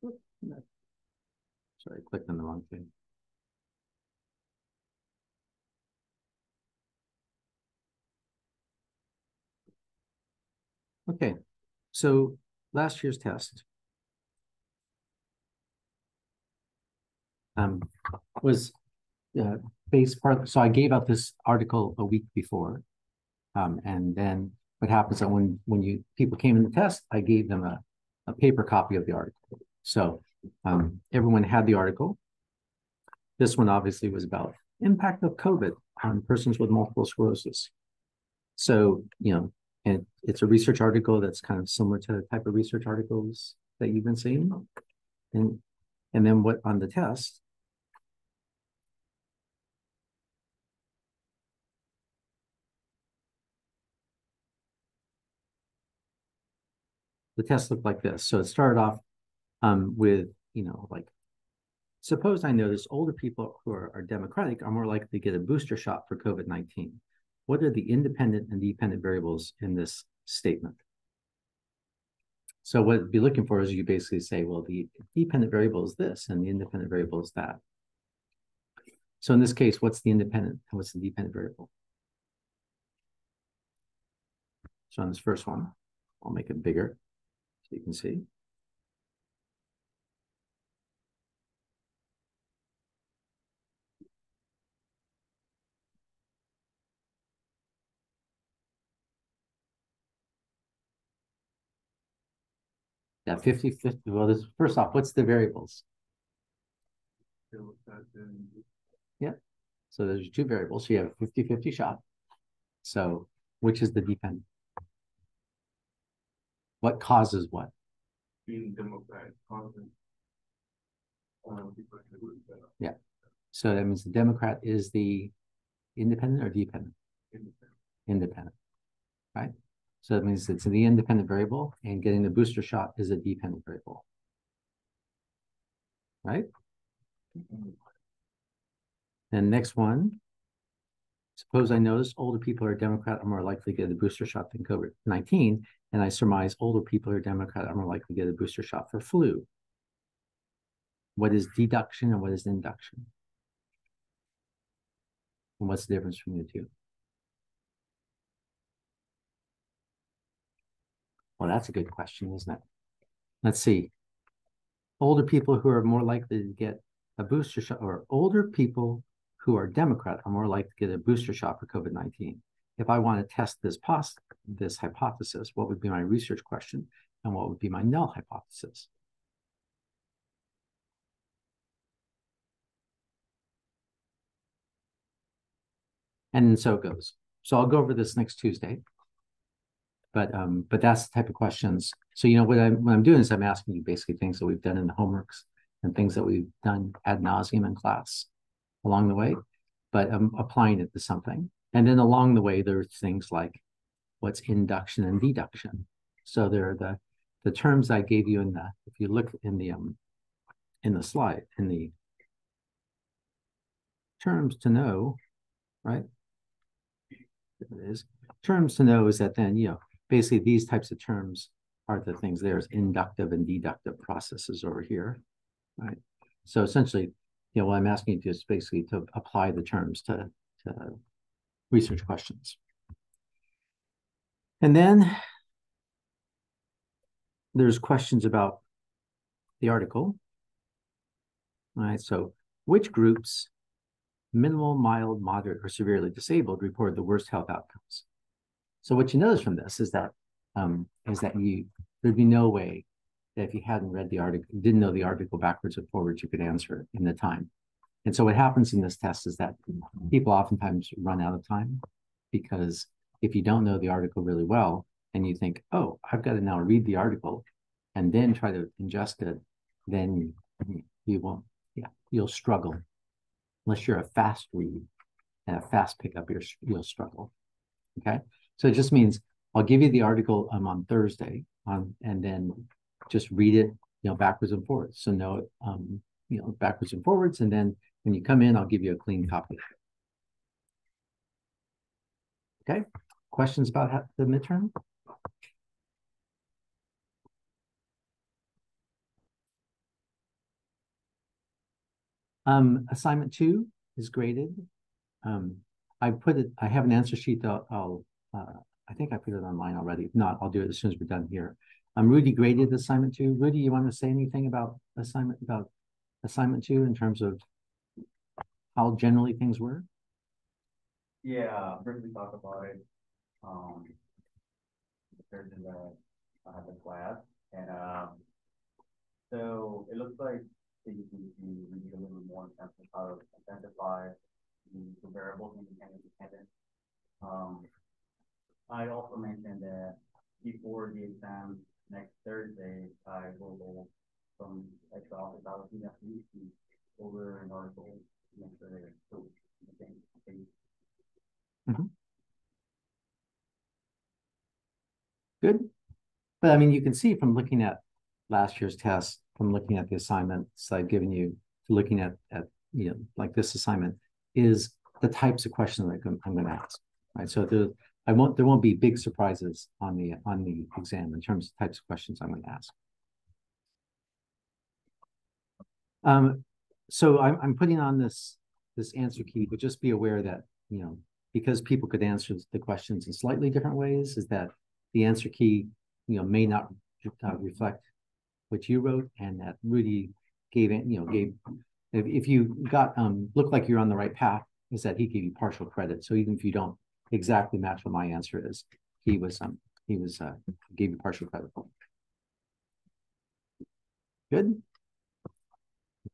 Sorry, I clicked on the wrong thing. Okay, so last year's test was based part. So I gave out this article a week before, and then what happens that when you people came in the test, I gave them a paper copy of the article. So everyone had the article. This one obviously was about impact of COVID on persons with multiple sclerosis. So, and it's a research article that's kind of similar to the type of research articles that you've been seeing. And and then what on the test, the test looked like this. So it started off with, like, suppose I notice older people who are Democratic are more likely to get a booster shot for COVID-19. What are the independent and dependent variables in this statement? So what it'd be looking for is you basically say, well, the dependent variable is this and the independent variable is that. So in this case, what's the independent and what's the dependent variable? So on this first one, I'll make it bigger so you can see. Yeah, 50-50. Well, this first off, what's the variables? Yeah. So there's two variables. So you have a 50-50 shot. So which is the dependent? What causes what? Being Democrat, yeah. So that means the Democrat is the independent or dependent? Independent, right? So that means it's the independent variable, and getting the booster shot is a dependent variable, right? And next one, suppose I notice older people who are Democrat are more likely to get a booster shot than COVID-19, and I surmise older people who are Democrat are more likely to get a booster shot for flu. What is deduction and what is induction? And what's the difference between the two? Well, that's a good question, isn't it? Let's see. Older people who are more likely to get a booster shot, or older people who are Democrat are more likely to get a booster shot for COVID-19. If I want to test this hypothesis, what would be my research question and what would be my null hypothesis? And so it goes. So I'll go over this next Tuesday. But that's the type of questions. So what I'm doing is I'm asking you basically things that we've done in the homeworks and things that we've done ad nauseum in class along the way, but I'm applying it to something. And then along the way, there's things like what's induction and deduction. So there are the terms I gave you if you look in the slide, in the terms to know, right? There it is. Terms to know is that then, basically these types of terms are the things. There's inductive and deductive processes over here, right? So essentially, what I'm asking you to is basically to apply the terms to research questions. And then there's questions about the article. All right, so which groups, minimal, mild, moderate, or severely disabled, report the worst health outcomes? So what you notice from this is that there'd be no way that if you hadn't read the article, didn't know the article backwards and forwards, you could answer it in the time. And so what happens in this test is that people oftentimes run out of time, because if you don't know the article really well and you think, oh, I've got to now read the article and then try to ingest it, then you won't, you'll struggle. Unless you're a fast read and a fast pickup, you'll struggle. Okay. So it just means I'll give you the article on Thursday and then just read it, backwards and forwards. So know it, backwards and forwards. And then when you come in, I'll give you a clean copy. Okay. Questions about the midterm? Assignment 2 is graded. I have an answer sheet that I think I put it online already. If not, I'll do it as soon as we're done here. Rudy graded assignment 2. Rudy, you want to say anything about assignment 2 in terms of how generally things were? Yeah, briefly talk about it. The person that I had the class, and so it looks like they just need to read a little bit more in terms of how to identify the variables independent and dependent. I also mentioned that before the exam next Thursday, I will go from Excel about the to over an article to make sure they're still the same page. Good. But I mean, you can see from looking at last year's test, from looking at the assignments I've given you, to looking at like this assignment, is the types of questions that I'm going to ask. Right. So there won't be big surprises on the exam in terms of types of questions I'm going to ask. So I'm putting on this answer key, but just be aware that, because people could answer the questions in slightly different ways, is that the answer key, may not reflect what you wrote, and that Rudy gave it, if you got looked like you're on the right path, is that he gave you partial credit. So even if you don't exactly match what my answer is, he gave you partial credit. Good.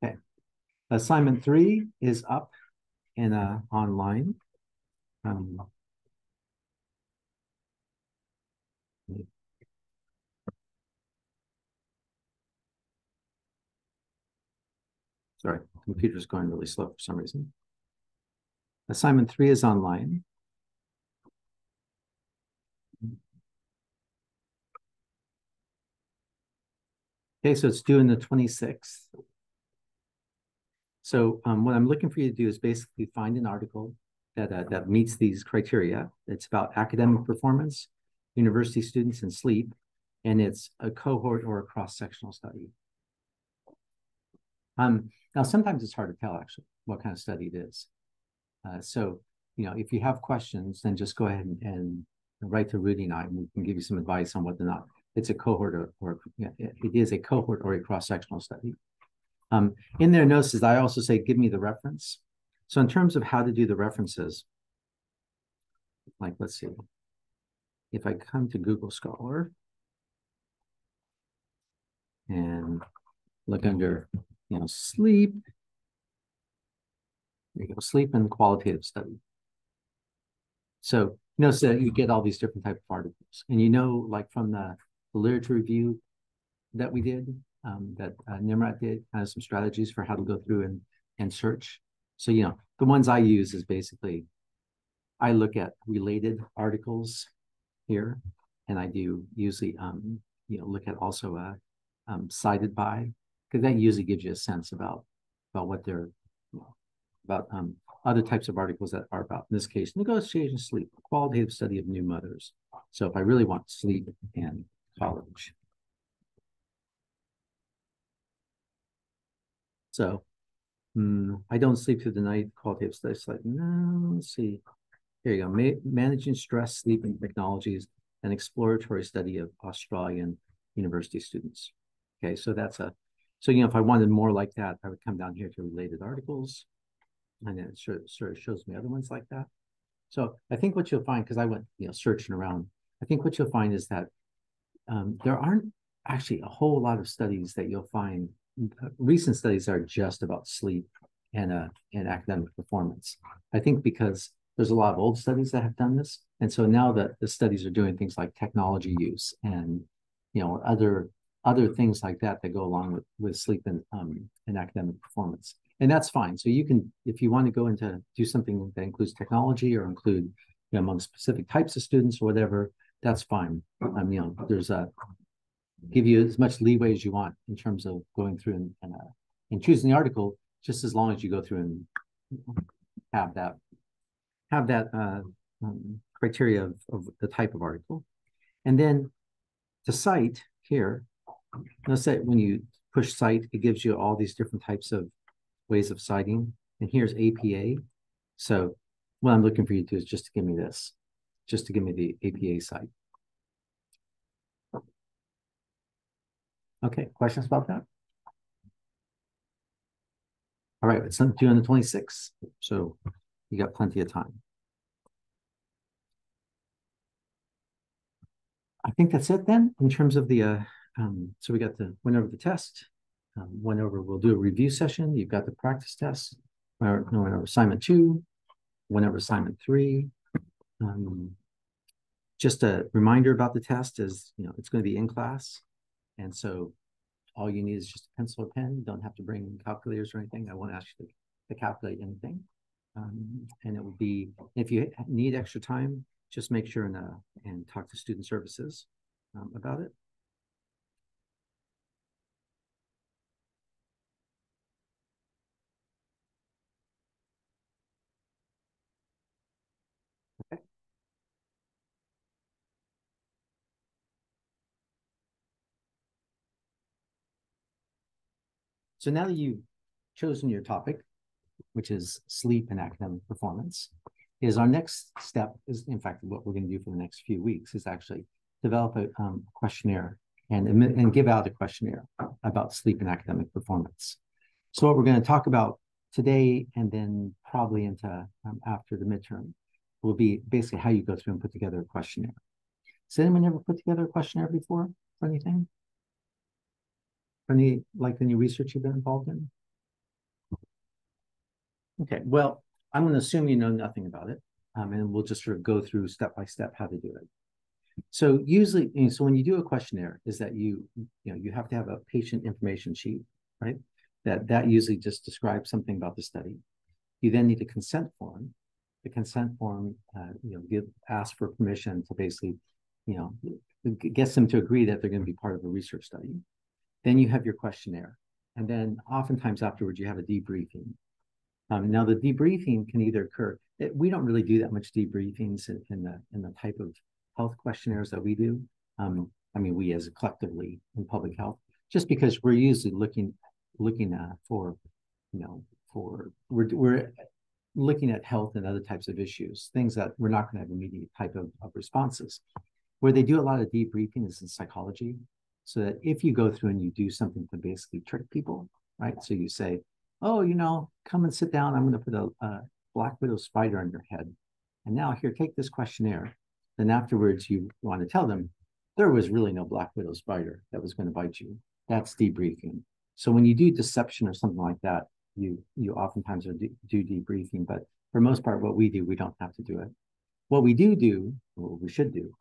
Okay. Assignment 3 is up and online. Sorry, the computer's going really slow for some reason. Assignment 3 is online. Okay, so it's due on the 26th. So what I'm looking for you to do is basically find an article that meets these criteria. It's about academic performance, university students, and sleep, and it's a cohort or a cross-sectional study. Now, sometimes it's hard to tell actually what kind of study it is. So, if you have questions, then just go ahead and write to Rudy and I, and we can give you some advice on whether or not it's a cohort or it is a cohort or a cross-sectional study. In their notes, I also say, give me the reference. So in terms of how to do the references, like, let's see, if I come to Google Scholar and look under, sleep, there you go, sleep and qualitative study. So notice that you get all these different types of articles, and like from the literature review that we did, that Nimrat did, has some strategies for how to go through and search. So, the ones I use is basically, I look at related articles here, and I do usually, look at also cited by, because that usually gives you a sense about what they're, about other types of articles that are about, in this case, negotiation sleep, qualitative study of new mothers. So if I really want sleep and college. So I don't sleep through the night, qualitative study. Like, no, let's see. Here you go. Managing stress, sleeping technologies, an exploratory study of Australian university students. Okay, so so if I wanted more like that, I would come down here to related articles, and then it sort of shows me other ones like that. So I think what you'll find, because I went searching around, I think what you'll find is that there aren't actually a whole lot of studies that you'll find. Recent studies are just about sleep and academic performance. I think because there's a lot of old studies that have done this, and so now that the studies are doing things like technology use and other things like that go along with sleep and academic performance, and that's fine. So you can, if you want to go into do something that includes technology or include among specific types of students or whatever, that's fine. There's give you as much leeway as you want in terms of going through and choosing the article, just as long as you go through and have that criteria of the type of article. And then to cite here, let's say when you push cite, it gives you all these different types of ways of citing. And here's APA. So what I'm looking for you to do is just to give me this, just to give me the APA site. Okay, questions about that? All right, it's due on the 26th, so you got plenty of time. I think that's it then, in terms of the, so we got went over the test, we'll do a review session. You've got the practice test, went over assignment 2, went over assignment 3. Just a reminder about the test is, it's going to be in class. And so all you need is just a pencil or pen. You don't have to bring calculators or anything. I won't ask you to calculate anything. And it will be, if you need extra time, just make sure and talk to student services about it. Okay. So now that you've chosen your topic, which is sleep and academic performance, is our next step is, in fact, what we're going to do for the next few weeks is actually develop a questionnaire and give out a questionnaire about sleep and academic performance. So what we're going to talk about today and then probably into after the midterm will be basically how you go through and put together a questionnaire. Has anyone ever put together a questionnaire before for anything? Any research you've been involved in? Okay, well, I'm going to assume you know nothing about it, and we'll just sort of go through step by step how to do it. So usually, so when you do a questionnaire, is that you have to have a patient information sheet, right? That usually just describes something about the study. You then need a consent form. The consent form, ask for permission to basically, gets them to agree that they're going to be part of a research study. Then you have your questionnaire, and then oftentimes afterwards you have a debriefing. Now the debriefing can either occur. We don't really do that much debriefings in the type of health questionnaires that we do. We as collectively in public health, just because we're usually looking for we're looking at health and other types of issues, things that we're not going to have immediate type of responses. Where they do a lot of debriefing is in psychology, so that if you go through and you do something to basically trick people, right? So you say, oh, come and sit down. I'm going to put a black widow spider on your head. And now here, take this questionnaire. Then afterwards, you want to tell them there was really no black widow spider that was going to bite you. That's debriefing. So when you do deception or something like that, you oftentimes do debriefing. But for most part, what we do, we don't have to do it. What we do, or what we should do,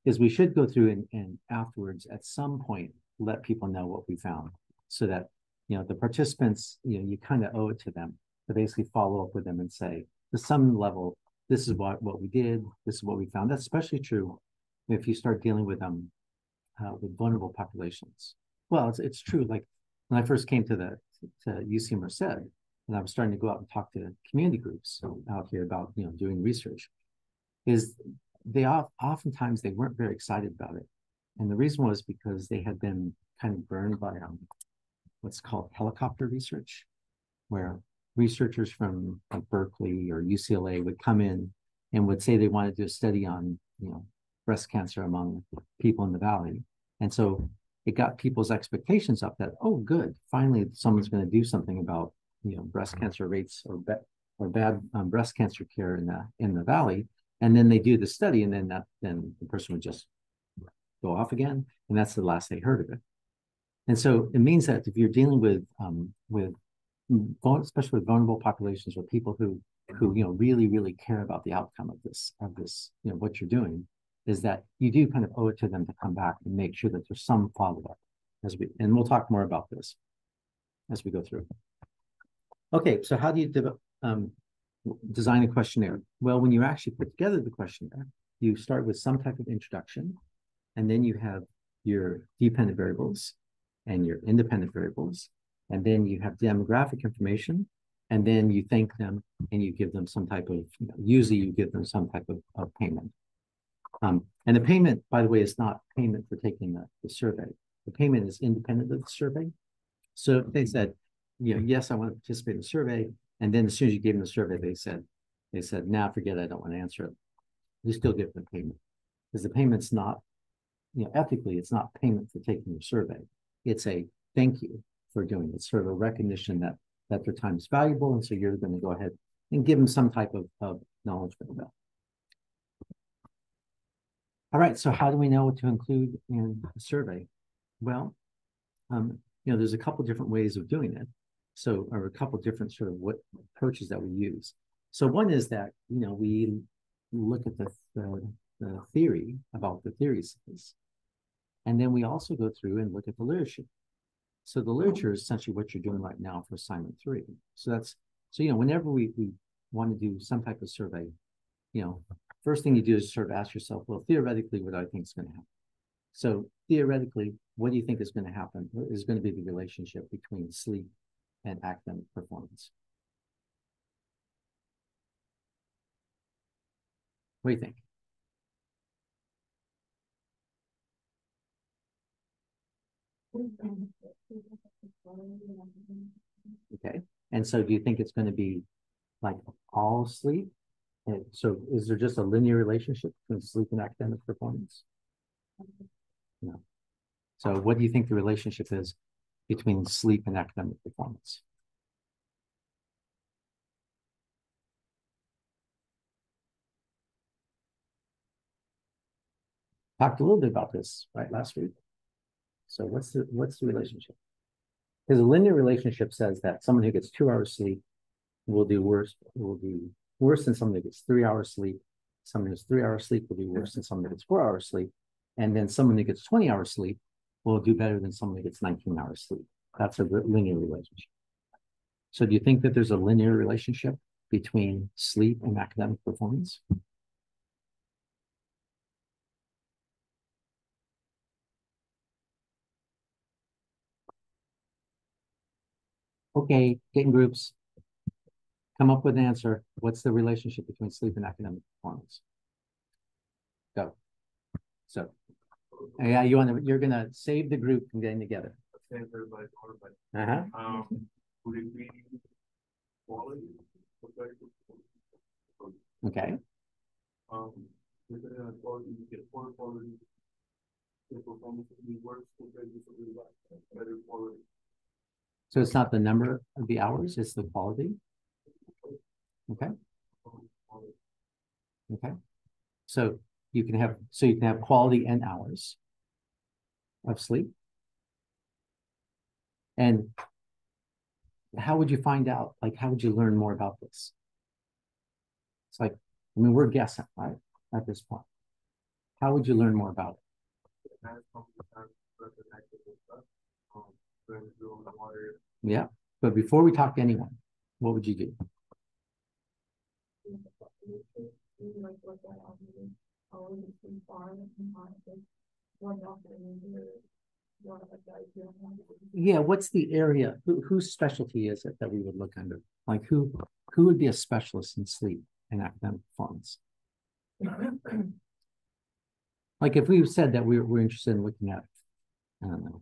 is we should go through and afterwards, at some point, let people know what we found, so that the participants, you kind of owe it to them to basically follow up with them and say, to some level, this is what we did, this is what we found. That's especially true if you start dealing with vulnerable populations. Well, it's true. Like when I first came to UC Merced, and I was starting to go out and talk to community groups out here about doing research, is oftentimes they weren't very excited about it, and the reason was because they had been kind of burned by what's called helicopter research, where researchers from Berkeley or UCLA would come in and would say they wanted to do a study on, breast cancer among people in the valley. And so it got people's expectations up that, oh, good, finally someone's going to do something about, breast cancer rates or bad breast cancer care in the valley. And then they do the study, and then the person would just go off again, and that's the last they heard of it. And so it means that if you're dealing with especially with vulnerable populations or people who really, really care about the outcome of this, what you're doing, is that you do kind of owe it to them to come back and make sure that there's some follow-up and we'll talk more about this as we go through. Okay, so how do you design a questionnaire? Well, when you actually put together the questionnaire, you start with some type of introduction, and then you have your dependent variables and your independent variables, and then you have demographic information, and then you thank them and you give them some type of, usually you give them some type of payment. And the payment, by the way, is not payment for taking the survey. The payment is independent of the survey. So if they said, yes, I want to participate in the survey. And then as soon as you gave them the survey, they said, nah, forget it, I don't want to answer it. You still get the payment because the payment's not, ethically, it's not payment for taking the survey. It's a thank you for doing it, sort of a recognition that their time is valuable. And so you're going to go ahead and give them some type of acknowledgement about it. All right, so how do we know what to include in the survey? Well, there's a couple different ways of doing it. So, or a couple different sort of what approaches that we use. So one is that, we look at the theory about the theory space. And then we also go through and look at the literature. So the literature is essentially what you're doing right now for assignment 3. So whenever we want to do some type of survey, first thing you do is sort of ask yourself, well, theoretically, what do I think is going to happen? So theoretically, what do you think is going to happen? What is going to be the relationship between sleep and academic performance? What do you think? Okay. And so do you think it's going to be like all sleep? And so is there just a linear relationship between sleep and academic performance? No. So what do you think the relationship is between sleep and academic performance? Talked a little bit about this right last week. So what's the relationship? Because a linear relationship says that someone who gets 2 hours sleep will do worse than someone who gets 3 hours sleep. Someone who gets 3 hours sleep will do worse than someone who gets 4 hours sleep. And then someone who gets 20 hours sleep will do better than someone who gets 19 hours sleep. That's a linear relationship. So do you think that there's a linear relationship between sleep and academic performance? Okay, get in groups. Come up with an answer. What's the relationship between sleep and academic performance? Go. So, yeah, you're gonna save the group from getting together. Save everybody, but would it be quality? Okay. Depending on quality, you get poor quality. The performance will be worse compared to something like better quality. So it's not the number of the hours, it's the quality. Okay. Okay. So you can have quality and hours of sleep. And how would you find out? Like, how would you learn more about this? It's like, we're guessing, right? At this point. How would you learn more about it? Yeah. But before we talk to anyone, what would you do? Yeah, what's the area? Whose specialty is it that we would look under? Like who would be a specialist in sleep and academic performance? Like if we said that we're interested in looking at, I don't know,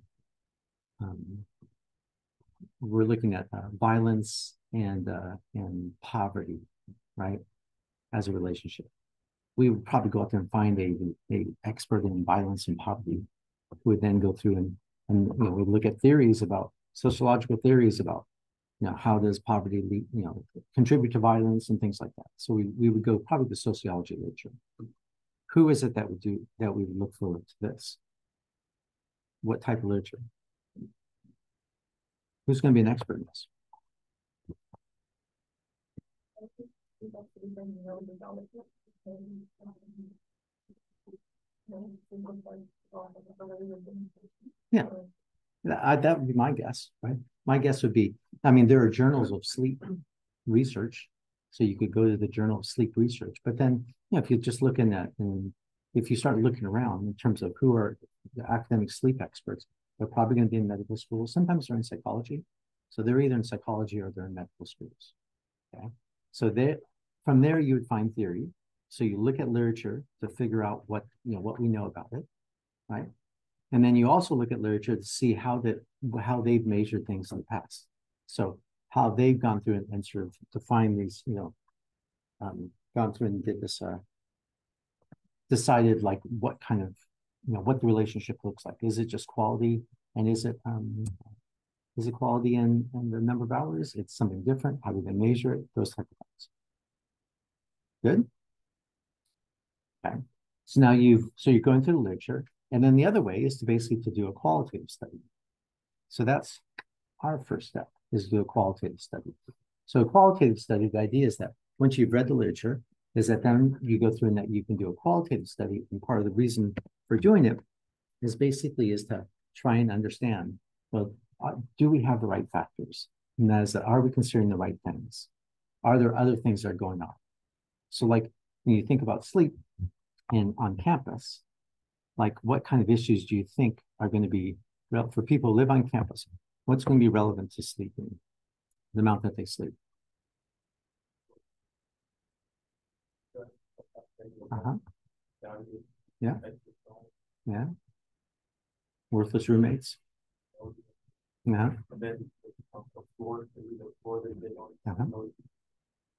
we're looking at violence and poverty, right, as a relationship. We would probably go out there and find a expert in violence and poverty who would then go through and we look at theories about sociological theories about how does poverty lead, contribute to violence and things like that. So we would go probably the sociology literature. Who is it that we would look forward to this? What type of literature? Who's going to be an expert in this? Yeah, that would be my guess, right? My guess would be, there are journals of sleep research, so you could go to the Journal of Sleep Research. But then, if you just look in that, and if you start looking around in terms of who are the academic sleep experts, they're probably going to be in medical schools. Sometimes they're in psychology, so they're either in psychology or they're in medical schools. Okay, so from there you would find theory. So you look at literature to figure out what we know about it, right? And then you also look at literature to see how they've measured things in the past. So how they've gone through and sort of defined these, gone through and did this, decided like what kind of, what the relationship looks like. Is it just quality, and is it quality in the number of hours? It's something different. How do they measure it? Those type of things. Good. Okay. So now you're going through the literature, and then the other way is to basically to do a qualitative study. So that's our first step, is to do a qualitative study. So a qualitative study, the idea is that once you've read the literature, is that then you go through and that you can do a qualitative study. And part of the reason for doing it is basically is to try and understand, well, do we have the right factors? And that is that, are we considering the right things? Are there other things that are going on? So like when you think about sleep on campus, like what kind of issues do you think are going to be, for people who live on campus, what's going to be relevant to sleeping, the amount that they sleep? Yeah. Yeah. Worthless roommates. Yeah.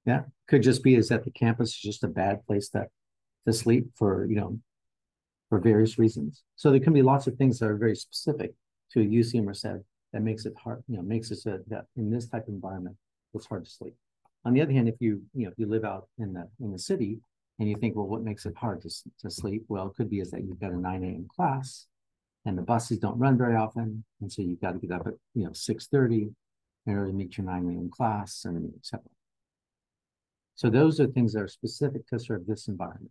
Yeah. Could just be is that the campus is just a bad place to sleep for various reasons. So there can be lots of things that are very specific to a UCM or SED that makes it hard, makes it so that in this type of environment, it's hard to sleep. On the other hand, if you live out in the city and you think, well, what makes it hard to sleep? Well, it could be is that you've got a 9 a.m. class and the buses don't run very often. And so you've got to get up at 6:30 in order to meet your 9 a.m. class, and etc. So those are things that are specific to sort of this environment.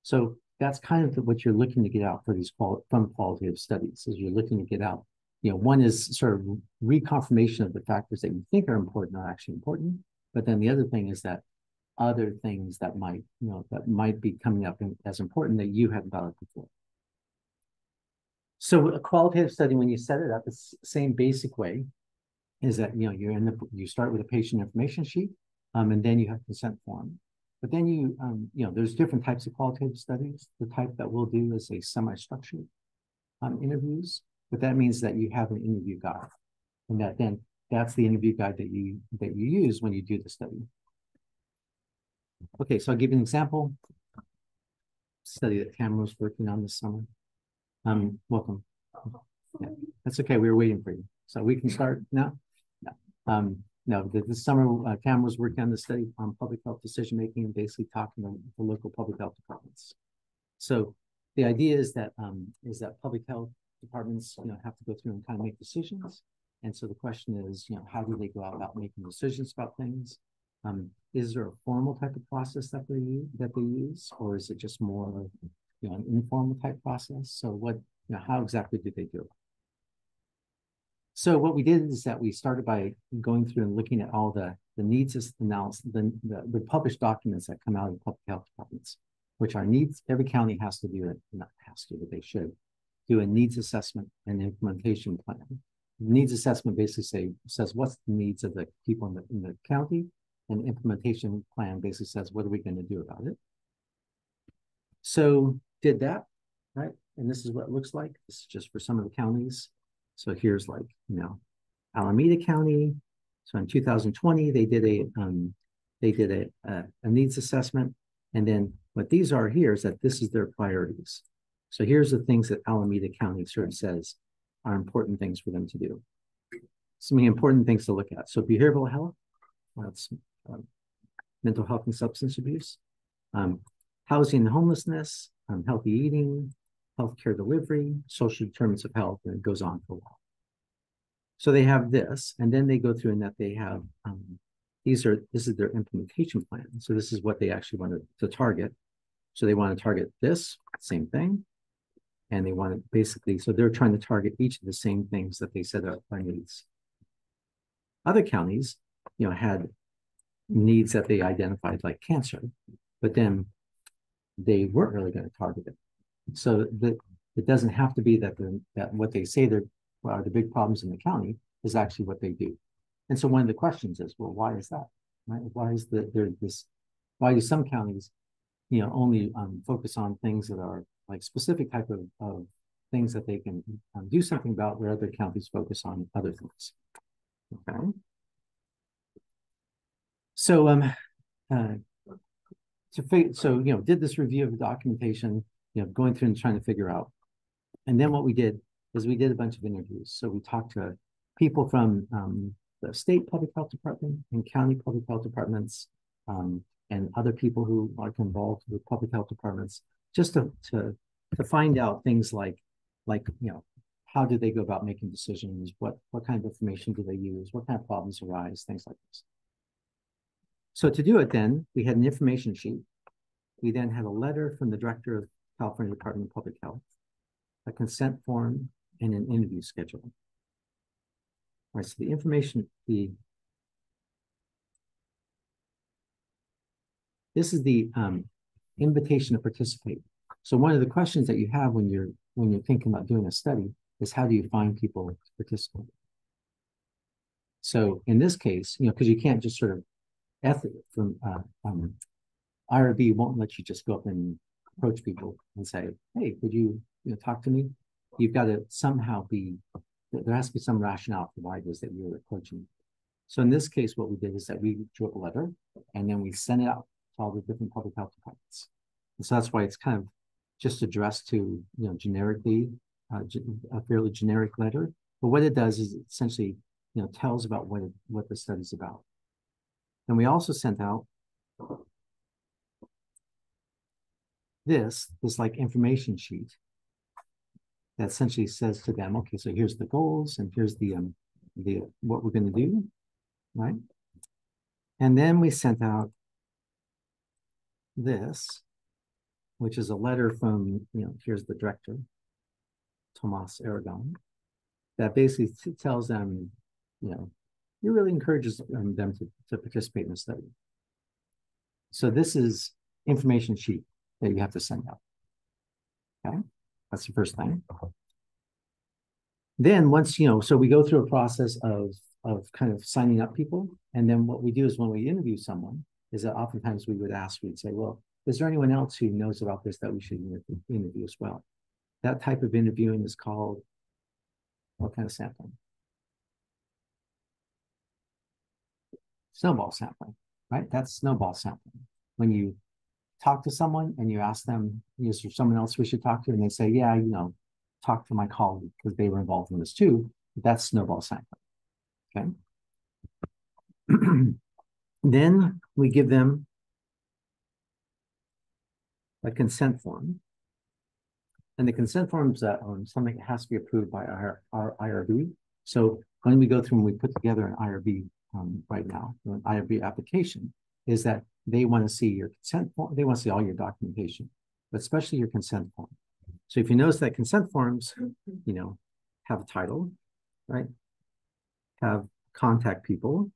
So that's kind of what you're looking to get out for these from qualitative studies, is you're looking to get out. One is sort of reconfirmation of the factors that you think are important are actually important. But then the other thing is that other things that might be coming up as important that you hadn't thought of before. So a qualitative study, when you set it up, it's the same basic way, is that you start with a patient information sheet, and then you have consent form. But then there's different types of qualitative studies. The type that we'll do is a semi-structured interviews, but that means that you have an interview guide, and that's the interview guide that you use when you do the study. Okay, so I'll give you an example. Study that Tamara was working on this summer. Welcome. Yeah, that's okay. We were waiting for you, so we can start now. No. No, this summer, Tamara was working on the study on public health decision making and basically talking to the local public health departments. So the idea is that public health departments have to go through and kind of make decisions. And so the question is, how do they go out about making decisions about things? Is there a formal type of process that they use, or is it just more of an informal type process? So how exactly do they do it? So what we did is that we started by going through and looking at all the needs analysis, the published documents that come out of public health departments, which are needs. Every county has to do it, not has to, but they should do a needs assessment and implementation plan. Needs assessment basically says what's the needs of the people in the county, and implementation plan basically says what are we going to do about it. So did that, right? And this is what it looks like. This is just for some of the counties. So here's like, Alameda County. So in 2020, they did a needs assessment. And then what these are here is that this is their priorities. So here's the things that Alameda County sort of says are important things for them to do. Some important things to look at. So behavioral health, that's mental health and substance abuse, housing and homelessness, healthy eating, healthcare delivery, social determinants of health, and it goes on for a while. So they have this, and then they go through and that they have, this is their implementation plan. So this is what they actually want to target. So they want to target this, same thing. And they want to basically, so they're trying to target each of the same things that they said are needs. Other counties, had needs that they identified like cancer, but then they weren't really going to target it. So it doesn't have to be that what they say are the big problems in the county is actually what they do. And so one of the questions is, well, why is that? Right? Why do some counties, only focus on things that are like specific type of things that they can do something about, where other counties focus on other things? Okay. So did this review of the documentation, going through and trying to figure out. And then what we did is we did a bunch of interviews. So we talked to people from the state public health department and county public health departments, and other people who are involved with public health departments, just to find out things like how do they go about making decisions, what kind of information do they use, what kind of problems arise, things like this. So to do it then, we had an information sheet. We then had a letter from the director of California Department of Public Health, a consent form, and an interview schedule. All right, so the information, this is the invitation to participate. So one of the questions that you have when you're thinking about doing a study is, how do you find people to participate? So in this case, because you can't just sort of from IRB won't let you just go up and approach people and say, hey, would you talk to me? You've got to somehow there has to be some rationale for why it is that you're approaching. So in this case, what we did is that we drew up a letter and then we sent it out to all the different public health departments. And so that's why it's kind of just addressed to, generically, a fairly generic letter. But what it does is it essentially, tells about what the study's about. And we also sent out this like information sheet that essentially says to them, okay, so here's the goals and here's the what we're going to do, right? And then we sent out this, which is a letter from, here's the director, Tomas Aragon, that basically tells them, it really encourages them to participate in the study. So this is information sheet that you have to send out. Okay, that's the first thing. Then once, so we go through a process of kind of signing up people. And then what we do is when we interview someone is that oftentimes we'd say, well, is there anyone else who knows about this that we should interview as well? That type of interviewing is called what kind of sampling? Snowball sampling, right? That's snowball sampling. When you talk to someone and you ask them, is there someone else we should talk to? And they say, yeah, talk to my colleague because they were involved in this too. That's snowball sampling, okay? Then we give them a consent form. And the consent form is something that has to be approved by our IRB. So when we go through and we put together an IRB right now, an IRB application, is that they want to see your consent form. They want to see all your documentation, but especially your consent form. So if you notice that consent forms, have a title, right? Have contact people.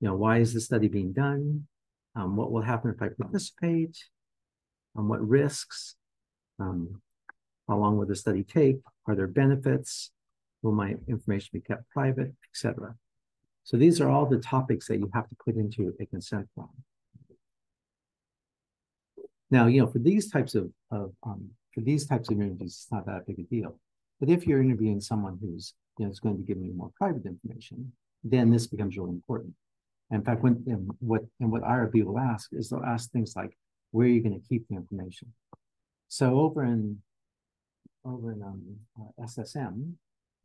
Why is the study being done? What will happen if I participate? What risks? How long will the study take? Are there benefits? Will my information be kept private, etc.? So these are all the topics that you have to put into a consent form. Now, for these types of interviews, it's not that big a deal. But if you're interviewing someone who's is going to be giving you more private information, then this becomes really important. And in fact, what IRB will ask is they'll ask things like, where are you going to keep the information? So over in SSM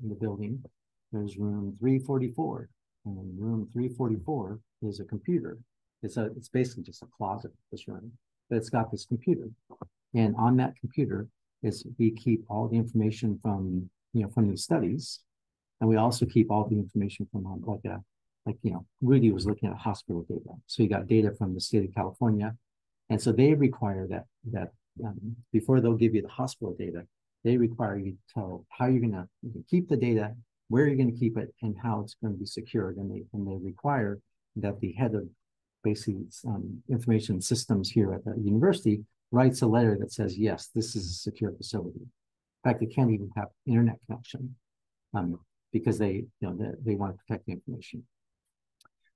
in the building, there's room 344, and in room 344 is a computer. It's basically just a closet, this room, but it's got this computer, and on that computer we keep all the information from these studies, and we also keep all the information from Rudy was looking at hospital data, so you got data from the state of California, and so they require that before they'll give you the hospital data, they require you to tell how you're going to keep the data, where you're going to keep it, and how it's going to be secured. And they require that the head of basically information systems here at the university writes a letter that says, yes, this is a secure facility. In fact, they can't even have internet connection because they want to protect the information.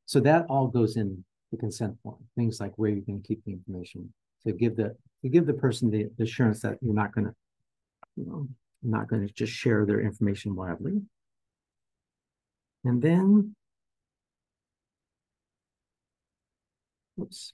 So that all goes in the consent form. Things like where you're going to keep the information, to give the person the assurance that you're not going to just share their information widely. And then, oops.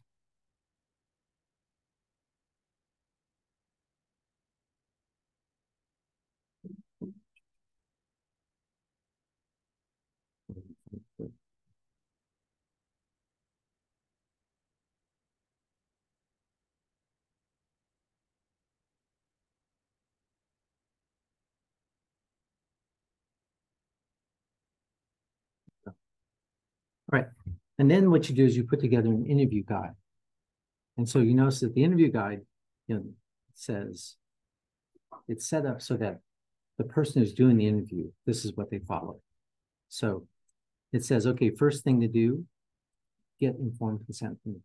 All right. And then what you do is you put together an interview guide. And so you notice that the interview guide, says it's set up so that the person who's doing the interview, this is what they follow. So it says, okay, first thing to do, get informed consent from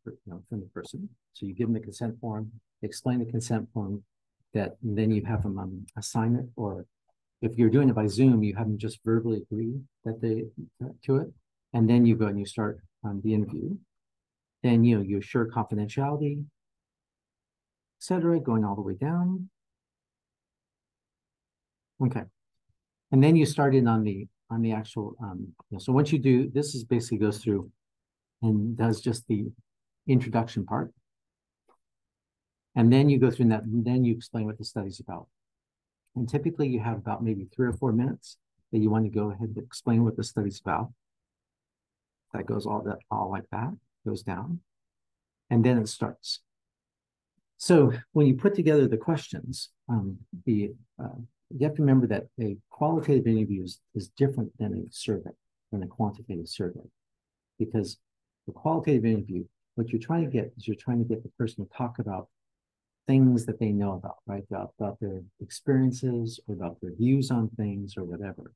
the person. So you give them the consent form, explain the consent form, then you have them assign it, or if you're doing it by Zoom, you have them just verbally agree that to it, and then you go and you start the interview. Then you assure confidentiality, etc., going all the way down. Okay, and then you start in on the actual. So once you do this, is basically goes through and does just the introduction part, and then you go through that, and then you explain what the study's about. And typically, you have about maybe 3 or 4 minutes that you want to go ahead and explain what the study's about. That goes all like that, goes down, and then it starts. So when you put together the questions, you have to remember that a qualitative interview is different than a survey, than a quantitative survey, because the qualitative interview, what you're trying to get is you're trying to get the person to talk about things that they know about, right? About their experiences or about their views on things or whatever.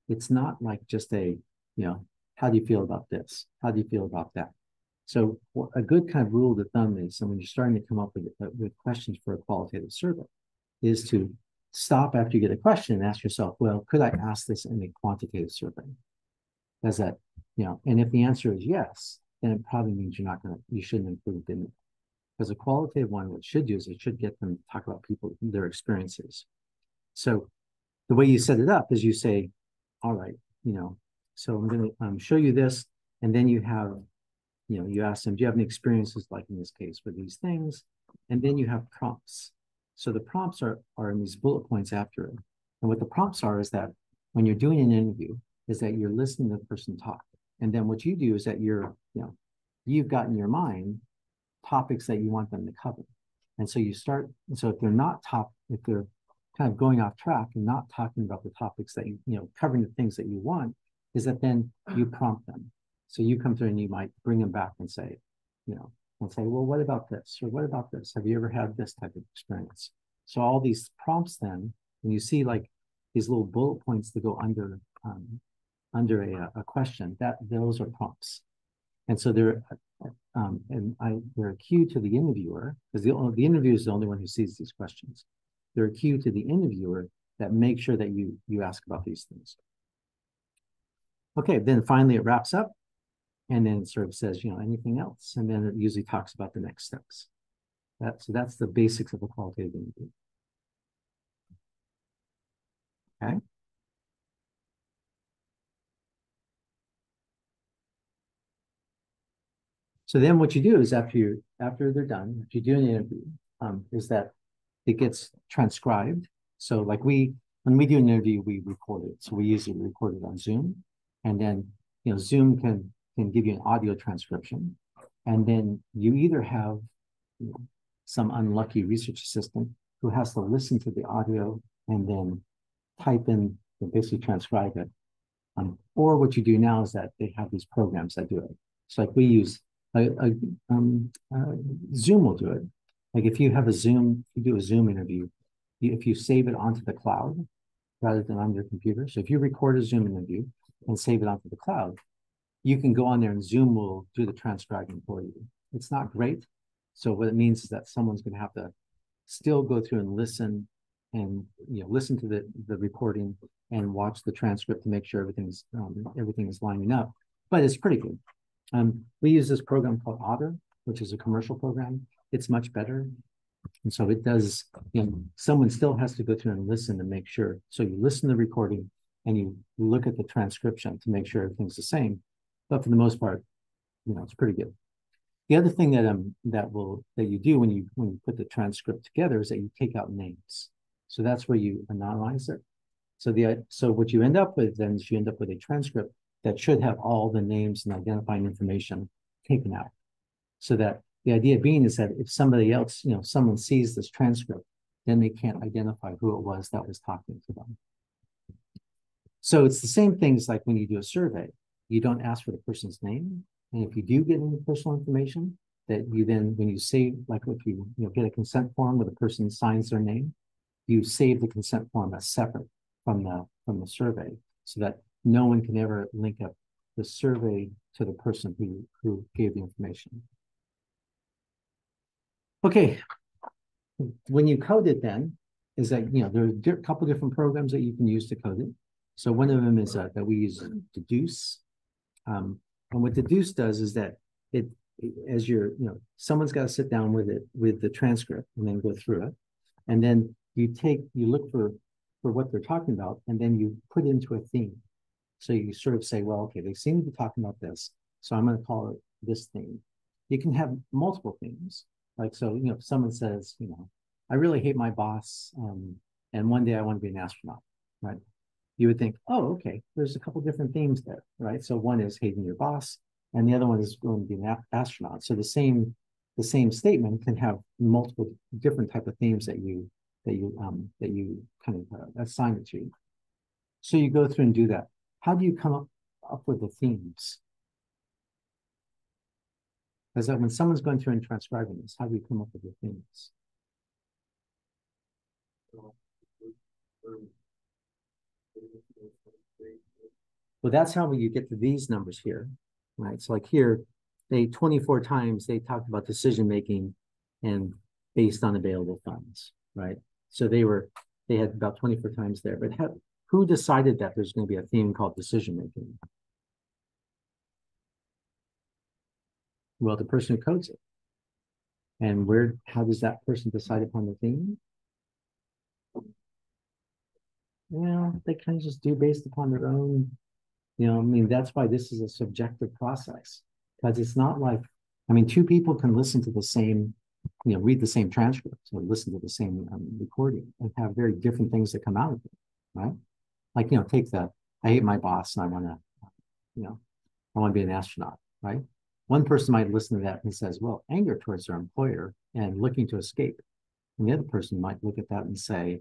It's not like just how do you feel about this? How do you feel about that? So a good kind of rule of thumb is, and when you're starting to come up with questions for a qualitative survey, is to stop after you get a question and ask yourself, well, could I ask this in a quantitative survey? Does that, and if the answer is yes, then it probably means you shouldn't include it in it. Because a qualitative one, what it should do is it should get them to talk about their experiences. So the way you set it up is you say, all right, so I'm going to show you this. And then you have, you ask them, do you have any experiences like in this case with these things? And then you have prompts. So the prompts are in these bullet points after it. And what the prompts are is that when you're doing an interview, is that you're listening to the person talk. And then what you do is that you've got in your mind topics that you want them to cover. And so you start, so if they're kind of going off track and not talking about the topics that covering the things that you want, is that then you prompt them. So you come through and you might bring them back and say, well, what about this? Or what about this? Have you ever had this type of experience? So all these prompts then, when you see like these little bullet points that go under a question, those are prompts. And so they're a cue to the interviewer, because the interviewer is the only one who sees these questions. They're a cue to the interviewer that makes sure that you ask about these things. Okay, then finally it wraps up, and then it sort of says, anything else, and then it usually talks about the next steps. So that's the basics of a qualitative interview. Okay. So then what you do is after they're done, if you do an interview, is that it gets transcribed. So like when we do an interview, we record it. So we usually record it on Zoom, and then Zoom can give you an audio transcription, and then you either have some unlucky research assistant who has to listen to the audio and then type in and basically transcribe it. Or what you do now is that they have these programs that do it. So like we use Zoom will do it. Like if you do a Zoom interview, if you save it onto the cloud rather than on your computer. So if you record a Zoom interview and save it onto the cloud, you can go on there and Zoom will do the transcribing for you. It's not great. So what it means is that someone's going to have to still go through and listen listen to the recording and watch the transcript to make sure everything is lining up. But it's pretty good. We use this program called Otter, which is a commercial program. It's much better. And so it does, someone still has to go through and listen to make sure. So you listen to the recording, and you look at the transcription to make sure everything's the same. But for the most part, it's pretty good. The other thing that you do when you put the transcript together is that you take out names. So that's where you anonymize it. So what you end up with then is you end up with a transcript that should have all the names and identifying information taken out. So that the idea being is that if somebody else, someone sees this transcript, then they can't identify who it was that was talking to them. So it's the same things like when you do a survey. You don't ask for the person's name. And if you do get any personal information, that you then, when you save, like if you get a consent form where the person signs their name, you save the consent form as separate from the survey, so that no one can ever link up the survey to the person who gave the information. Okay, when you code it, then is that there are a couple different programs that you can use to code it. So one of them is that we use Deduce, and what Deduce does is that as someone's got to sit down with the transcript and then go through it, and then you look for what they're talking about, and then you put into a theme. So you sort of say, well, okay, they seem to be talking about this, so I'm going to call it this theme. You can have multiple themes. Like, so, if someone says, I really hate my boss, and one day I want to be an astronaut, right? You would think, oh, okay, there's a couple different themes there, right? So one is hating your boss, and the other one is going to be an astronaut. So the same statement can have multiple different type of themes that you kind of assign it to. So you go through and do that. How do you come up with the themes? Because when someone's going through and transcribing this, how do you come up with the themes? Well, that's how you get to these numbers here, right? So like here, 24 times they talked about decision making and based on available funds, right? So they had about 24 times there. But who decided that there's going to be a theme called decision making? Well, the person who codes it. And how does that person decide upon the theme? They kind of just do based upon their own, that's why this is a subjective process, because it's not like, two people can listen to the same, read the same transcript or listen to the same recording and have very different things that come out of it, right? Like, take I hate my boss and I want to be an astronaut, right? One person might listen to that and says, well, anger towards their employer and looking to escape. And the other person might look at that and say,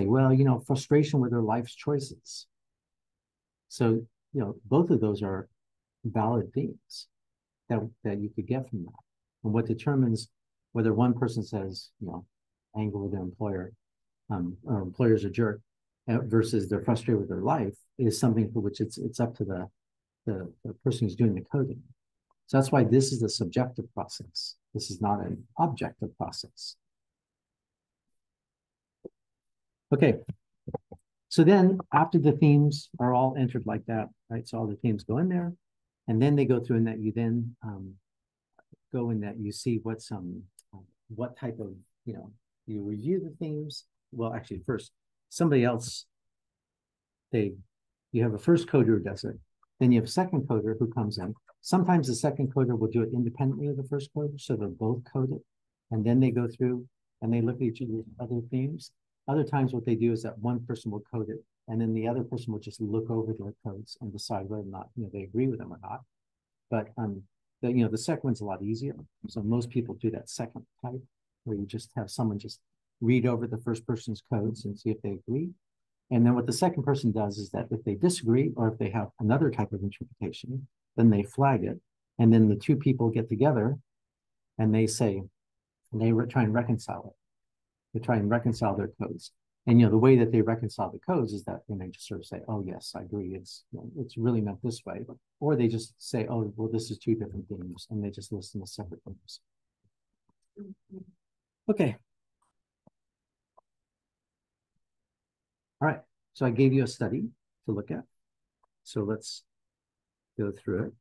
well, frustration with their life's choices. So, both of those are valid themes that you could get from that. And what determines whether one person says, anger with their employer, or employer's a jerk, versus they're frustrated with their life is something for which it's up to the person who's doing the coding. So that's why this is a subjective process. This is not an objective process. Okay. So then after the themes are all entered like that, right? So all the themes go in there, and then they go through and that you then go in that you see what type of, you review the themes. Well, actually first, somebody else, you have a first coder who does it. Then you have a second coder who comes in. Sometimes the second coder will do it independently of the first coder, so they're both coded. And then they go through and they look at each of the other themes. Other times what they do is that one person will code it, and then the other person will just look over their codes and decide whether or not they agree with them or not. But the second one's a lot easier. So most people do that second type, where you just have someone just read over the first person's codes and see if they agree. And then what the second person does is that if they disagree or if they have another type of interpretation, then they flag it. And then the two people get together and they try and reconcile it. They try and reconcile their codes. And the way that they reconcile the codes is that they just sort of say, oh yes, I agree, it's really meant this way. Or they just say, oh, well, this is two different things, and they just list them as separate things. Okay. All right. So I gave you a study to look at. So let's go through it.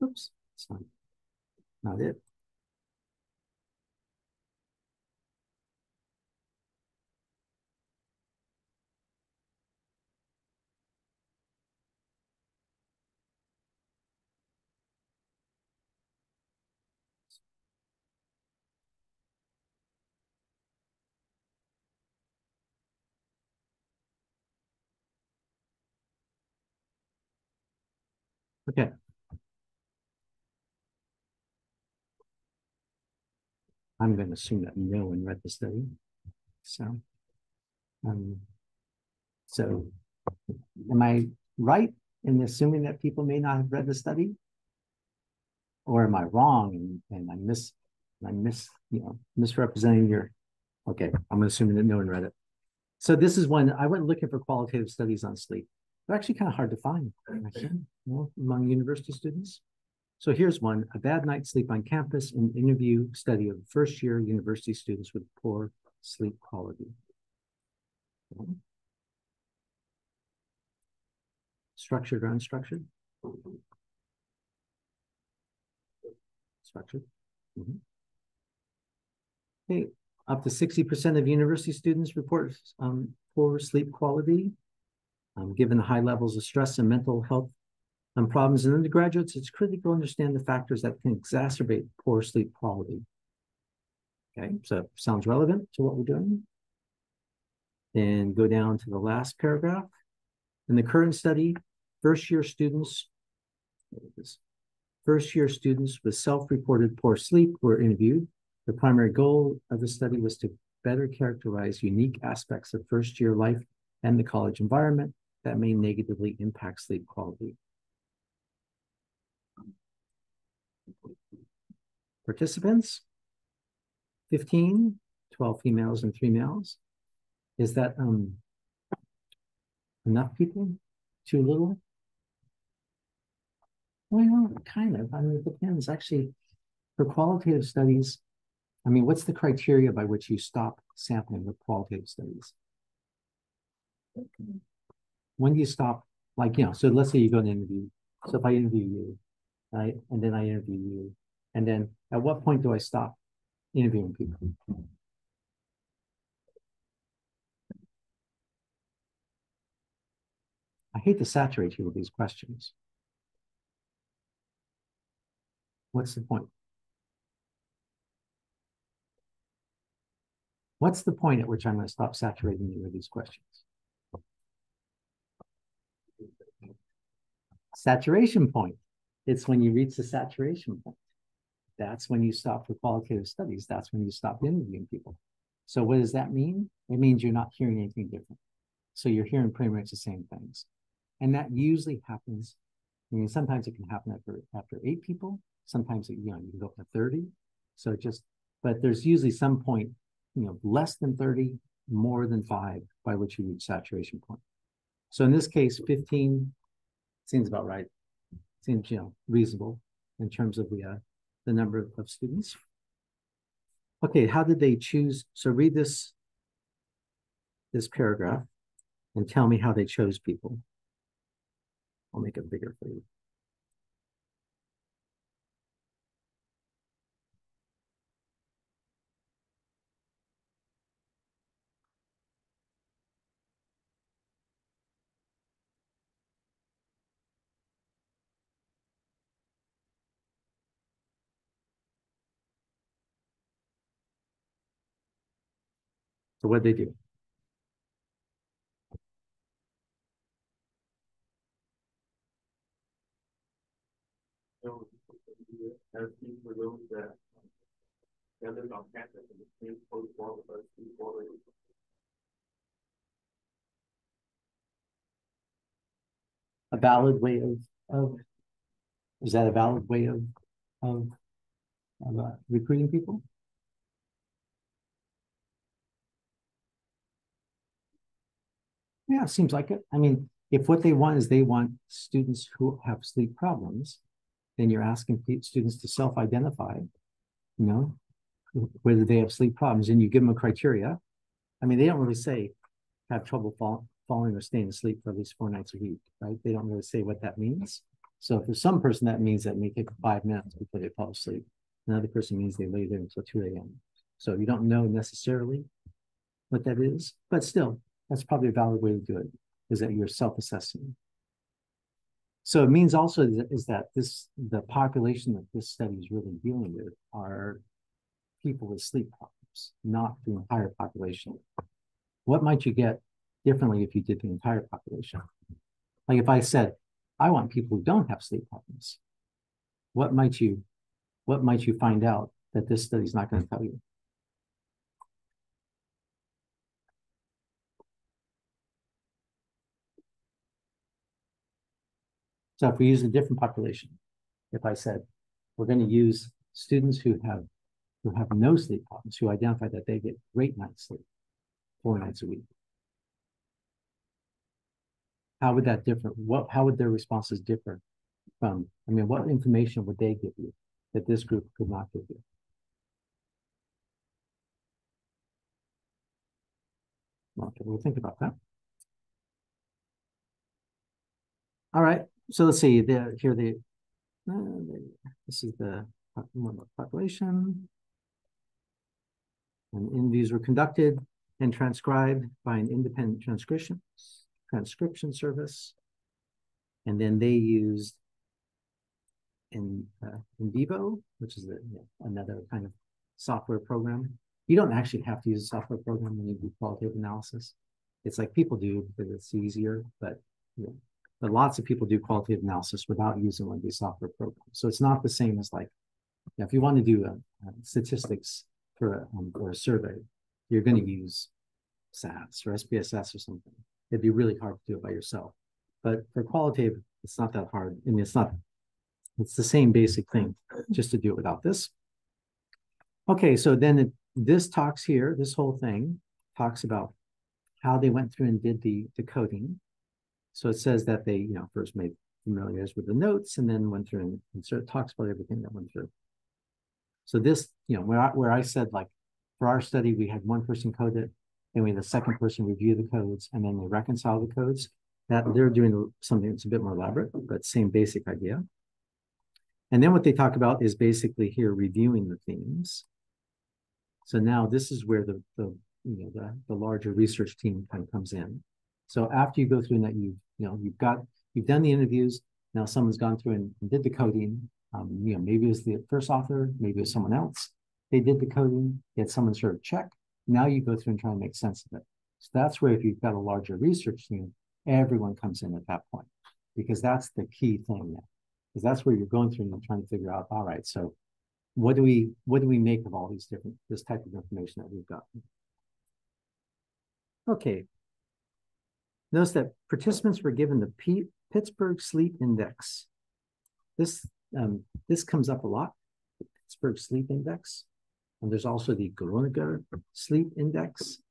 Oops, it's not it. Okay. I'm going to assume that no one read the study. So, um, so am I right in assuming that people may not have read the study? Or am I wrong and misrepresenting your, okay, I'm assuming that no one read it. So this is one, I went looking for qualitative studies on sleep. They're actually kind of hard to find, among university students. So here's one, a bad night's sleep on campus, an interview study of first-year university students with poor sleep quality. Structured or unstructured? Structured. Okay, up to 60% of university students report poor sleep quality. Given the high levels of stress and mental health problems in undergraduates, it's critical to understand the factors that can exacerbate poor sleep quality. Okay, so sounds relevant to what we're doing. Then go down to the last paragraph. In the current study, first-year students with self-reported poor sleep were interviewed. The primary goal of the study was to better characterize unique aspects of first-year life and the college environment that may negatively impact sleep quality. Participants, 15, 12 females and 3 males. Is that enough people? Too little? Well, kind of. I mean, it depends. Actually, for qualitative studies, I mean, what's the criteria by which you stop sampling with qualitative studies? When do you stop? Like, so let's say you go to an interview. So if I interview you, right, and then I interview you, and then at what point do I stop interviewing people? I hate to saturate you with these questions. What's the point? What's the point at which I'm going to stop saturating you with these questions? Saturation point. It's when you reach the saturation point. That's when you stop for qualitative studies. That's when you stop interviewing people. So what does that mean? It means you're not hearing anything different. So you're hearing pretty much the same things. And that usually happens. I mean, sometimes it can happen after 8 people. Sometimes you can go up to 30. So but there's usually some point, less than 30, more than 5 by which you reach saturation point. So in this case, 15 seems about right. Seems reasonable in terms of the number of students. Okay, how did they choose? So read this paragraph and tell me how they chose people. I'll make it bigger for you. So what did they do? So, asking for those that gathered on campus and the same post-qualified sleep quality. A valid way of is that a valid way of recruiting people? Yeah, it seems like it. I mean, if what they want is they want students who have sleep problems, then you're asking students to self-identify, whether they have sleep problems, and you give them a criteria. I mean, they don't really say have trouble falling or staying asleep for at least 4 nights a week, right? They don't really say what that means. So for some person, that means that it may take 5 minutes before they fall asleep. Another person means they lay there until 2 a.m. So you don't know necessarily what that is, but still, that's probably a valid way to do it, is that you're self-assessing. So it means also is that the population that this study is really dealing with are people with sleep problems, not the entire population. What might you get differently if you did the entire population? Like if I said, I want people who don't have sleep problems, what might you find out that this study is not going to tell you? So if we use a different population, if I said we're going to use students who have no sleep problems, who identify that they get great night's sleep 4 nights a week, how would that differ? How would their responses differ from? I mean, what information would they give you that this group could not give you? Okay, we'll think about that. All right, so let's see. This is the population. And interviews were conducted and transcribed by an independent transcription service. And then they used in vivo, which is another kind of software program. You don't actually have to use a software program when you do qualitative analysis. It's like people do because it's easier, but lots of people do qualitative analysis without using one of these software programs. So it's not the same as like, if you want to do statistics for a survey, you're going to use SAS or SPSS or something. It'd be really hard to do it by yourself. But for qualitative, it's not that hard. I mean, it's the same basic thing, just to do it without this. Okay, so then this talks here, this whole thing talks about how they went through and did the coding. So it says that they, first made familiar with the notes and then went through and sort of talks about everything that went through. So this, where I said, like, for our study, we had one person code it, and we had a second person review the codes, and then they reconcile the codes. That they're doing something that's a bit more elaborate, but same basic idea. And then what they talk about is basically here reviewing the themes. So now this is where the larger research team kind of comes in. So after you go through and that you've done the interviews, now someone's gone through and did the coding. Maybe it was the first author, maybe it was someone else. They did the coding, you had someone sort of check. Now you go through and try and make sense of it. So that's where, if you've got a larger research team, everyone comes in at that point, because that's the key thing now. Because that's where you're going through and you're trying to figure out, all right, so what do we make of all this type of information that we've got? Okay. Notice that participants were given the Pittsburgh Sleep Index. This comes up a lot, the Pittsburgh Sleep Index. And there's also the Groninger Sleep Index.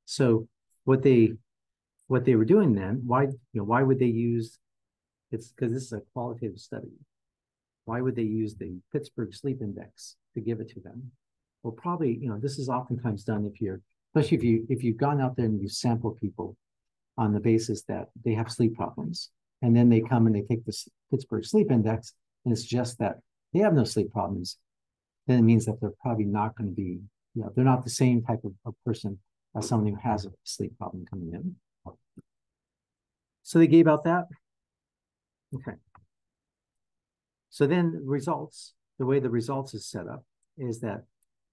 So what they were doing then, why would they use, it's because this is a qualitative study. Why would they use the Pittsburgh Sleep Index to give it to them? Well, probably, this is oftentimes done especially if you've gone out there and you sample people on the basis that they have sleep problems, and then they come and they take this Pittsburgh Sleep Index, and it's just that they have no sleep problems, then it means that they're probably not going to be, they're not the same type of person as someone who has a sleep problem coming in. So they gave out that. Okay. So then results, the way the results is set up is that,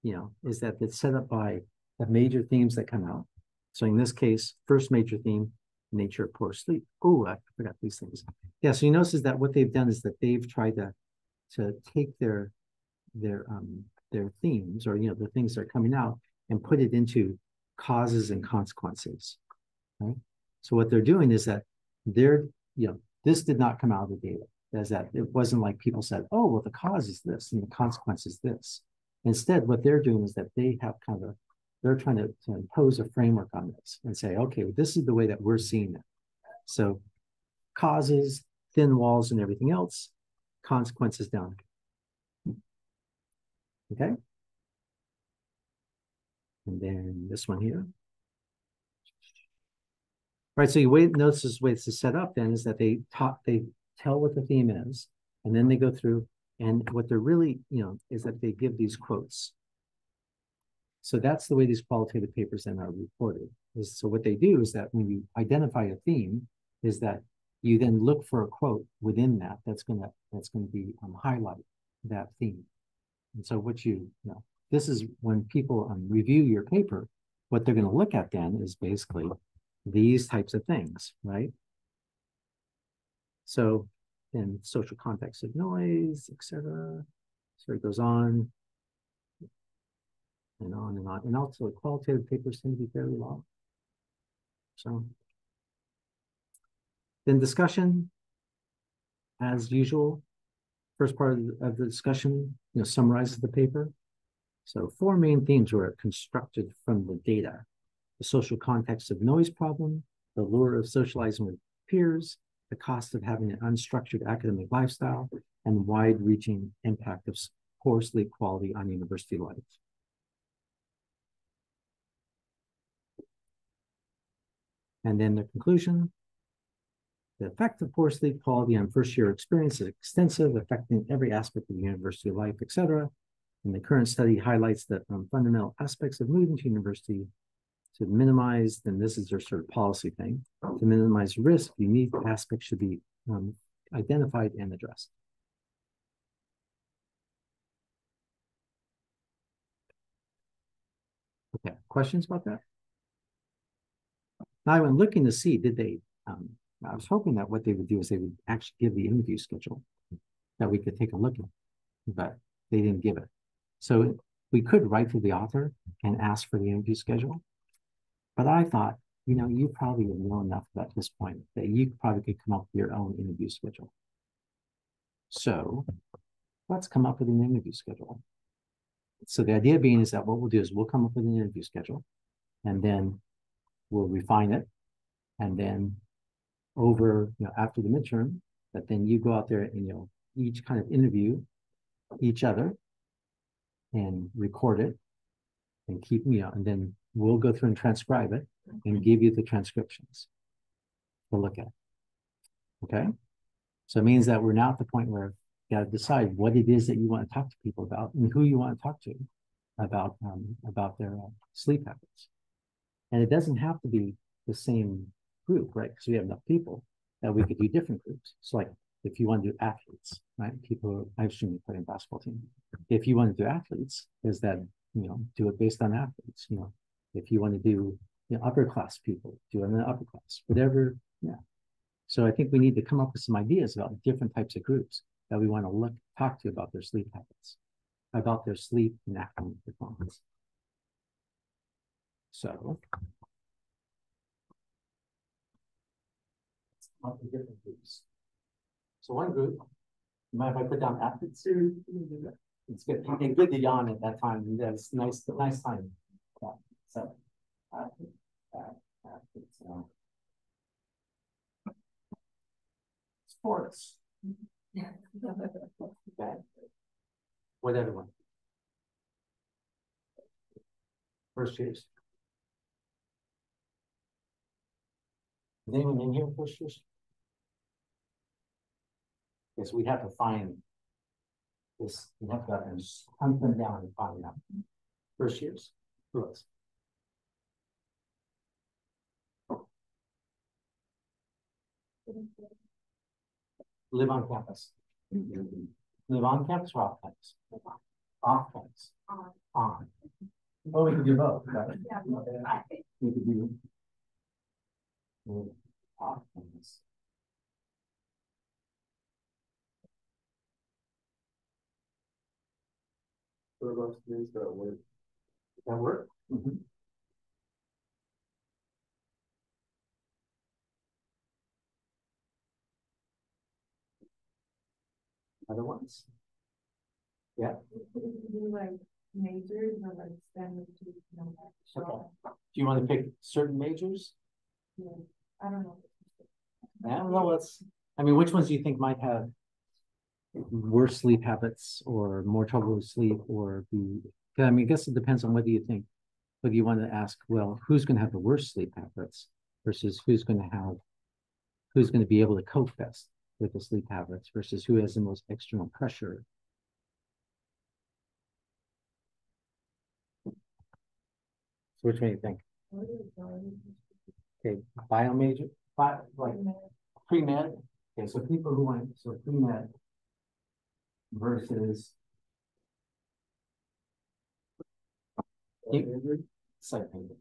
it's set up by the major themes that come out. So in this case, first major theme, nature of poor sleep. Oh, I forgot these things. Yeah, so you notice that what they've done is that they've tried to take their themes, or the things that are coming out, and put it into causes and consequences. Right? So what they're doing is that this did not come out of the data. Is that it wasn't like people said, oh, well, the cause is this and the consequence is this. Instead, what they're doing is that they have they're trying to impose a framework on this and say, okay, well, this is the way that we're seeing it. So causes, thin walls and everything else, consequences down. Okay. And then this one here. Right, so notice this way it's set up then is that they tell what the theme is, and then they go through, and what they're really, is that they give these quotes. So that's the way these qualitative papers then are reported. So what they do is that when you identify a theme, is that you then look for a quote within that that's gonna be highlight that theme. And so what this is when people review your paper, what they're going to look at then is basically these types of things, right? So then social context of noise, etc. So it goes on and on and on. And also qualitative papers tend to be fairly long. So then discussion, as usual, first part of the discussion, summarizes the paper. So 4 main themes were constructed from the data: the social context of noise problem, the lure of socializing with peers, the cost of having an unstructured academic lifestyle, and wide-reaching impact of poor sleep quality on university life. And then the conclusion: the effect of poor sleep quality on first-year experience is extensive, affecting every aspect of the university life, etc. And the current study highlights that fundamental aspects of moving to university to minimize, then this is their sort of policy thing, to minimize risk, unique aspects should be identified and addressed. Okay, questions about that? Now I went looking to see, did they, I was hoping that what they would do is they would actually give the interview schedule that we could take a look at, but they didn't give it. So we could write to the author and ask for the interview schedule. But I thought, you probably would know enough at this point that you probably could come up with your own interview schedule. So let's come up with an interview schedule. So the idea being is that what we'll do is we'll come up with an interview schedule, and then we'll refine it. And then over, after the midterm, that then you go out there and, each kind of interview each other and record it and keep, and then we'll go through and transcribe it and give you the transcriptions to look at. Okay? So it means that we're now at the point where you got to decide what it is that you want to talk to people about and who you want to talk to about their sleep habits. And it doesn't have to be the same group, right? Because we have enough people that we could do different groups. So like if you want to do athletes, right? People, I've seen you play in basketball team. If you want to do athletes, is that, do it based on athletes. If you want to do upper class people, do it in the upper class, whatever. Yeah. So I think we need to come up with some ideas about different types of groups that we want to talk to about their sleep habits, about their sleep and academic performance. So let's come up with different groups. So one group, you mind if I put down athletes? It's good. And good to yawn at that time. That's nice time. Yeah. So athletes. Sports. Yeah. Okay. Whatever one. First years. Is anyone in here first years? Yes, we have to find this. We have to go and hunt them down and find them. First years. Who else? Live on campus. Live on campus or off campus? Off campus. On. Oh, we can do both, right? Yeah. We could do off campus. What about students that work? That work? Mm-hmm. Other ones? Yeah. Do like majors or like STEM? Okay. Do you want to pick certain majors? Yeah. I don't know. I don't know. Which ones do you think might have worse sleep habits or more trouble with sleep or I guess it depends on whether you want to ask, well, who's going to have the worst sleep habits versus who's going to be able to cope best. with the sleep habits versus who has the most external pressure. So which one do you think? Okay, bio major, like pre-med. Okay, so people who want, so pre-med versus psych major.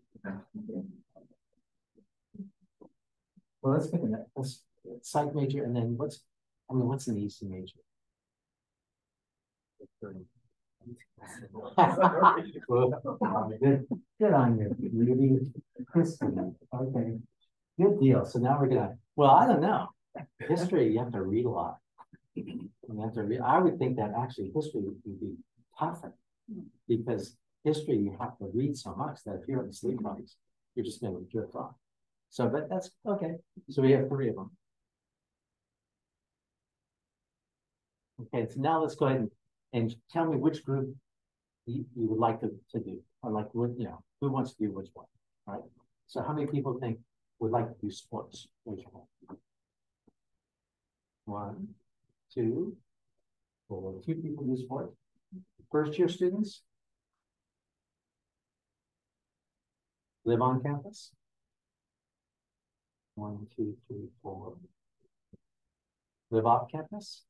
Well, let's pick a psych major, and then what's an EC major? Good on you. Reading history. Okay. Good deal. So now we're gonna, well, I don't know. History, you have to read a lot. You have to read. I would think that actually history would be tougher because history you have to read so much that if you're in sleep runs, you're just gonna drift off. So, but that's okay. So we have 3 of them. Okay, so now let's go ahead and tell me which group you would like to do, or like what, you know, who wants to do which one, right? So how many people think would like to do sports? Raise your hand. 1, 2, 4. 2 people do sports. First year students live on campus. 1, 2, 3, 4. Live off campus.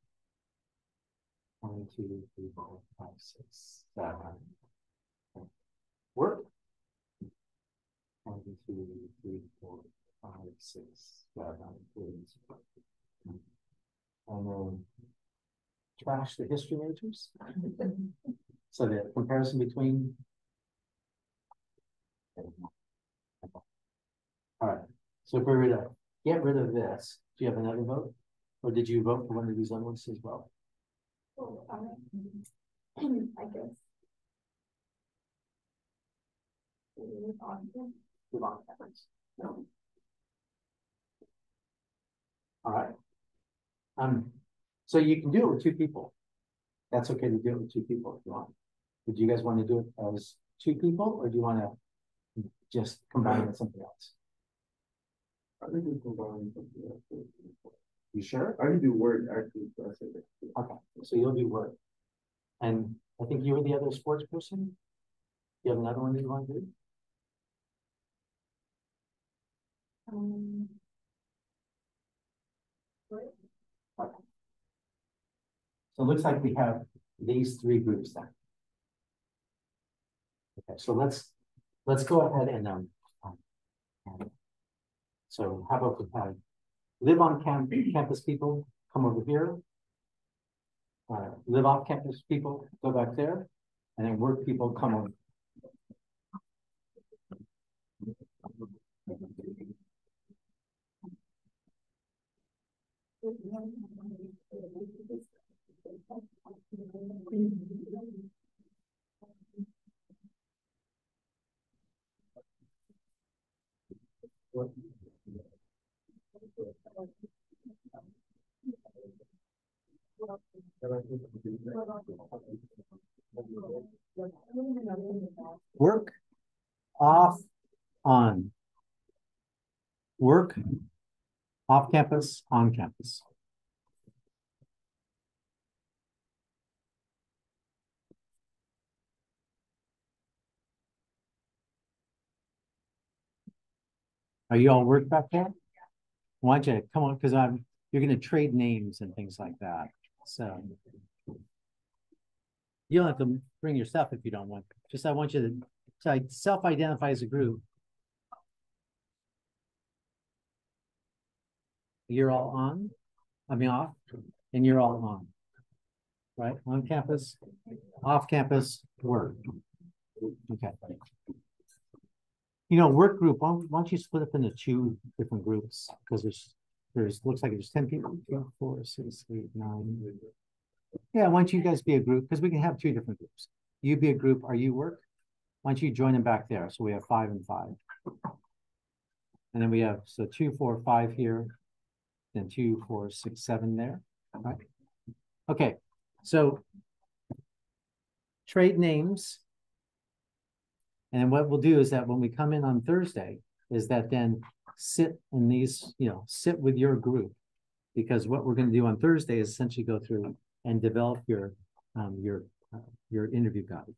1, 2, 3, 4, 5, 6, 7. Work. 1, 2, 3, 4, 5, 6, 7, 8. And then trash the history majors. So the comparison between. All right. So if we were to get rid of this, do you have another vote? Or did you vote for one of these other ones as well? Oh, I guess. No. All right. So you can do it with 2 people. That's okay to do it with 2 people if you want. Would you guys want to do it as 2 people, or do you want to just combine it with something else? I think we combine something else. You sure? I can do Word actually. So I say that. Okay, so you'll do Word. And I think you were the other sports person. You have another one that you want to do? Okay. So it looks like we have these 3 groups then. Okay, so let's go ahead and so how about we have live on campus people come over here. Live off campus people go back there, and then work people come on. Work off on. Work off campus, on campus. Are you all work back there? Why don't you come on, because you're going to trade names and things like that. So you don't have to bring your stuff if you don't want. Just I want you to self-identify as a group. You're all on, I mean off, and you're all on. Right? On campus, off campus, work. Okay. You know, work group, why don't you split up into 2 different groups? Because there's looks like there's 10 people, 2, 4, 6, 8, 9. Yeah, why don't you guys be a group? Because we can have 2 different groups. You be a group, are you work? Why don't you join them back there? So we have 5 and 5. And then we have, so 2, 4, 5 here, then 2, 4, 6, 7 there. All right. Okay, so trade names. And what we'll do is that when we come in on Thursday, is that then sit in these, you know, sit with your group because what we're going to do on Thursday is essentially go through and develop your interview guide.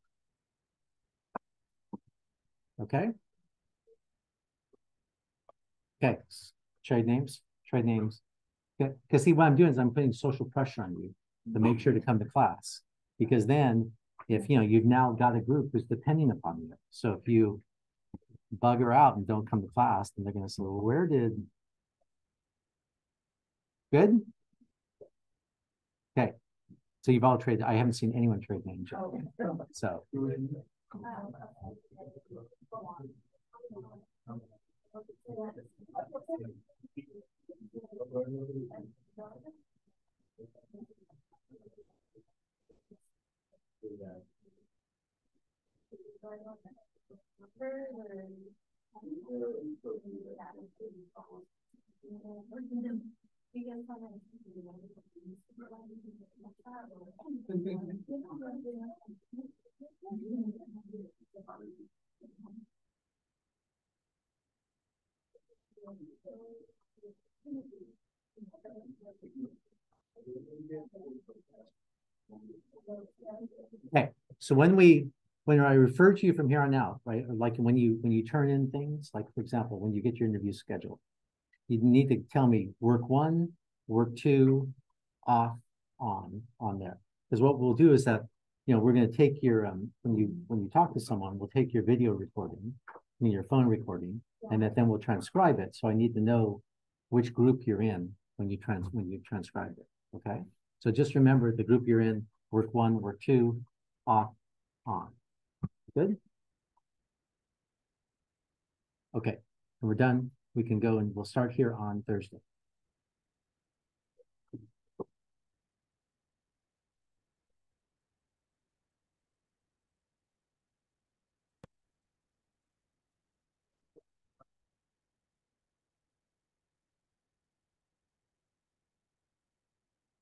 Okay. Okay. Trade names. Okay. Because see, what I'm doing is I'm putting social pressure on you to make sure to come to class, because then if you've now got a group who's depending upon you. So if you bugger out and don't come to class, then they're going to say, well, where did good? Okay. So you've all traded. I haven't seen anyone trade names yet. So okay. So when I refer to you from here on out, right? Like when you turn in things, like for example, when you get your interview scheduled, you need to tell me work 1, work 2, off, on there. Because what we'll do is that we're going to take your when you talk to someone, we'll take your video recording, your phone recording, and then we'll transcribe it. So I need to know which group you're in when you transcribe it. Okay. So just remember the group you're in: work 1, work 2, off, on. Good. Okay. And we're done. We can go and we'll start here on Thursday.